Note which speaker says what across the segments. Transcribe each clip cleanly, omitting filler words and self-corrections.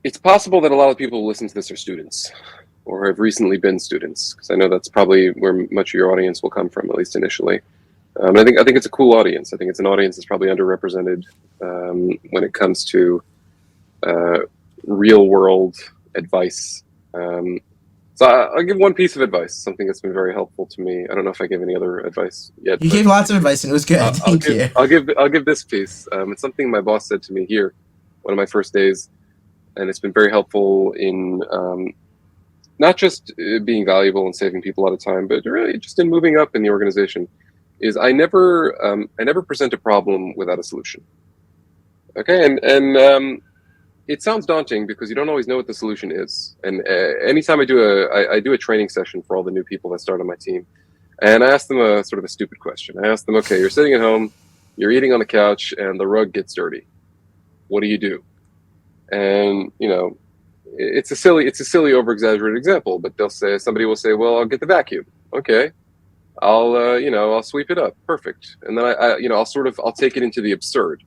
Speaker 1: It's possible that a lot of people who listen to this are students or have recently been students, because I know that's probably where much of your audience will come from, at least initially. I think it's a cool audience. I think it's an audience that's probably underrepresented when it comes to uh, real world advice. So I'll give one piece of advice, something that's been very helpful to me. I don't know if I gave any other advice yet,
Speaker 2: You
Speaker 1: but
Speaker 2: gave lots of advice and it was good.
Speaker 1: I'll
Speaker 2: Thank
Speaker 1: give
Speaker 2: you.
Speaker 1: I'll give this piece. It's something my boss said to me here, one of my first days, and it's been very helpful in not just being valuable and saving people a lot of time, but really just in moving up in the organization. Is I never present a problem without a solution. Okay, and it sounds daunting because you don't always know what the solution is. And anytime I do a training session for all the new people that start on my team, and I ask them a sort of a stupid question. I ask them, okay, you're sitting at home, you're eating on the couch, and the rug gets dirty. What do you do? And it's a silly over exaggerated example, but somebody will say, well, I'll get the vacuum. Okay, I'll sweep it up. Perfect. And then I'll take it into the absurd.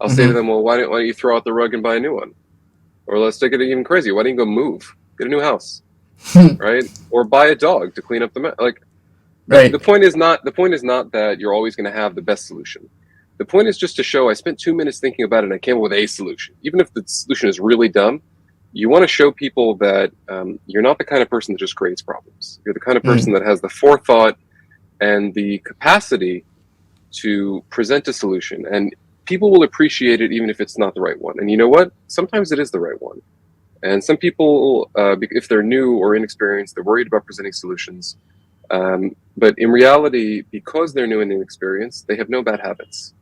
Speaker 1: I'll say to
Speaker 2: Hmm.
Speaker 1: them, well, why don't you throw out the rug and buy a new one? Or let's take it even crazy. Why don't you go move, get a new house, right? Or buy a dog to clean up like
Speaker 2: Right.
Speaker 1: the point is not that you're always going to have the best solution. The point is just to show I spent 2 minutes thinking about it and I came up with a solution. Even if the solution is really dumb, you want to show people that you're not the kind of person that just creates problems. You're the kind of
Speaker 2: Mm.
Speaker 1: person that has the forethought and the capacity to present a solution. And people will appreciate it even if it's not the right one. And you know what? Sometimes it is the right one. And some people, if they're new or inexperienced, they're worried about presenting solutions. But in reality, because they're new and inexperienced, they have no bad habits.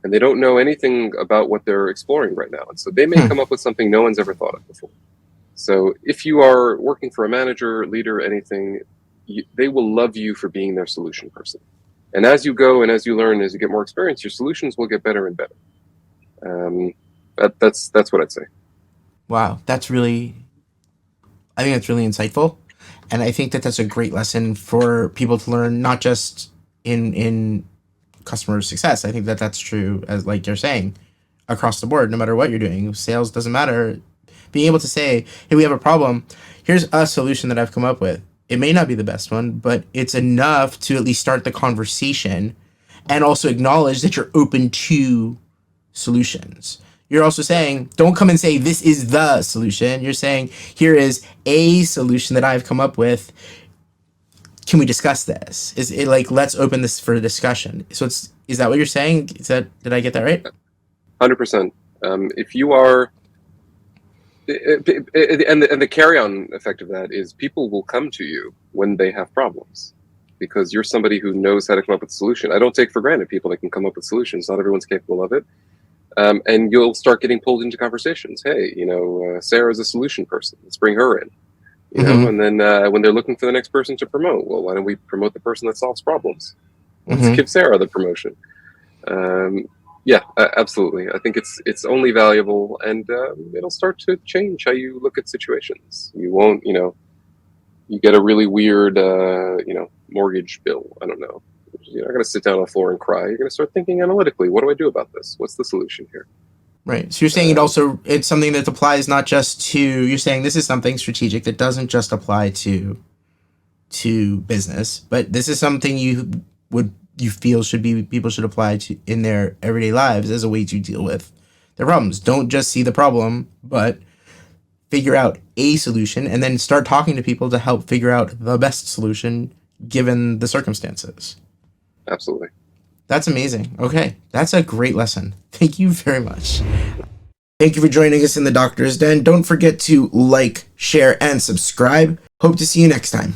Speaker 1: And they don't know anything about what they're exploring right now. And so they may
Speaker 2: Hmm.
Speaker 1: come up with something no one's ever thought of before. So if you are working for a manager, leader, anything, they will love you for being their solution person. And as you go and as you learn, as you get more experience, your solutions will get better and better. Um, that's what I'd say.
Speaker 2: Wow, I think that's really insightful, and I think that that's a great lesson for people to learn, not just in customer success. I think that that's true, as like you're saying, across the board, no matter what you're doing. Sales doesn't matter. Being able to say, "Hey, we have a problem. Here's a solution that I've come up with." It may not be the best one, but it's enough to at least start the conversation, and also acknowledge that you're open to solutions. You're also saying, don't come and say this is the solution. You're saying, here is a solution that I've come up with. Can we discuss this? Is it like, let's open this for discussion? So is that what you're saying? Did I get that right?
Speaker 1: 100%. If you are, and the carry-on effect of that is people will come to you when they have problems because you're somebody who knows how to come up with a solution. I don't take for granted people that can come up with solutions. Not everyone's capable of it. And you'll start getting pulled into conversations. Hey, Sarah's a solution person. Let's bring her in.
Speaker 2: Mm-hmm.
Speaker 1: And then when they're looking for the next person to promote, well, why don't we promote the person that solves problems? Let's
Speaker 2: Mm-hmm.
Speaker 1: give Sarah the promotion. Yeah, absolutely. I think it's only valuable, and it'll start to change how you look at situations. You won't, you get a really weird, mortgage bill. I don't know. You're not going to sit down on the floor and cry. You're going to start thinking analytically. What do I do about this? What's the solution here?
Speaker 2: Right. So you're saying
Speaker 1: Um,
Speaker 2: it's something that applies not just to, you're saying this is something strategic that doesn't just apply to business, but this is something you feel people should apply to in their everyday lives as a way to deal with their problems. Don't just see the problem, but figure out a solution and then start talking to people to help figure out the best solution given the circumstances.
Speaker 1: Absolutely.
Speaker 2: That's amazing. Okay, that's a great lesson. Thank you very much. Thank you for joining us in the Doctor's Den. Don't forget to like, share, and subscribe. Hope to see you next time.